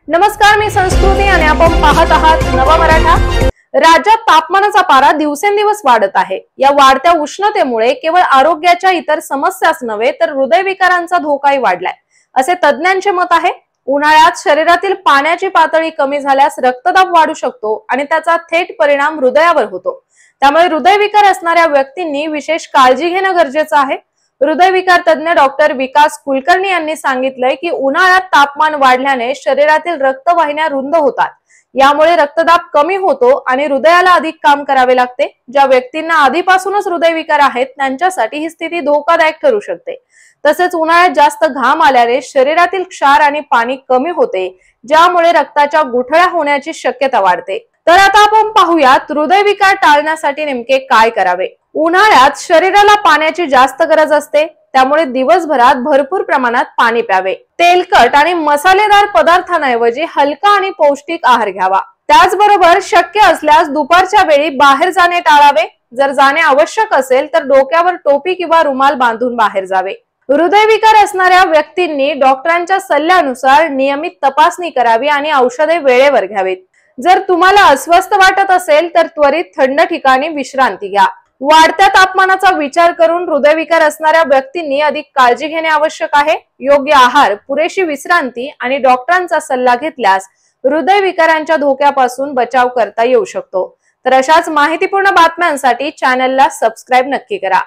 नमस्कार, मी संस्कृती आणि आपण पाहत आहात नवा मराठा। राज्यात तापमानाचा पारा दिवसेंदिवस वाढत आहे। या वाढत्या उष्णतेमुळे केवळ आरोग्याच्या इतर समस्याच नव्हे तर हृदयविकारांचा धोकाही वाढलाय, असे तज्ञांचे मत आहे। उन्हाळ्यात शरीरातील पाण्याची पातळी कमी झाल्यास रक्तदाब वाढू शकतो आणि त्याचा थेट परिणाम हृदयावर होतो। त्यामुळे हृदयविकार असणाऱ्या व्यक्तींनी विशेष काळजी घेणे गरजेचे आहे। हृदयविकार तज्ञ डॉक्टर विकास कुलकर्णी यांनी सांगितलंय की उन्हाळ्यात तापमान वाढल्याने शरीरातील रक्तवाहिन्या रुंद होतात, यामुळे रक्तदाब कमी होतो आणि हृदयाला अधिक काम करावे लागते। ज्या व्यक्तींना आधीपासूनच हृदयविकार आहेत त्यांच्यासाठी ही स्थिती धोकादायक ठरू शकते। तसेच उन्हाळ्यात जास्त घाम आल्याने शरीरातील क्षार आणि पाणी कमी होते, ज्यामुळे रक्ताच्या गुठळ्या होण्याची शक्यता वाढते। तर आता आपण पाहूयात हृदयविकार टाळण्यासाठी नेमके काय करावे। उन्हाळ्यात शरीराला पाण्याची जास्त गरज असते, त्यामुळे दिवसभरात भरपूर प्रमाणात पाणी प्यावे। तेलकट आणि मसालेदार पदार्थांऐवजी हलका आणि पौष्टिक आहार घ्यावा। त्याचबरोबर शक्य असल्यास दुपारच्या वेळी बाहेर जाणे टाळावे। जर जाणे आवश्यक असेल तर डोक्यावर टोपी किंवा रुमाल बांधून बाहेर जावे। हृदयविकार असणाऱ्या व्यक्तींनी डॉक्टरांच्या सल्ल्यानुसार नियमित तपासणी करावी आणि औषधे वेळेवर घ्यावीत। जर तुम्हाला अस्वस्थ वाटत असेल तर त्वरित थंड ठिकाणी विश्रांती घ्या। वाढत्या तापमानाचा विचार करून हृदयविकार असणाऱ्या व्यक्तींनी अधिक काळजी घेणे आवश्यक आहे। योग्य आहार, पुरेशी विश्रांती आणि डॉक्टरांचा सल्ला घेतल्यास हृदयविकारांच्या धोक्यापासून बचाव करता येऊ शकतो। तर अशाच माहितीपूर्ण बातम्यांसाठी चॅनलला सबस्क्राइब नक्की करा।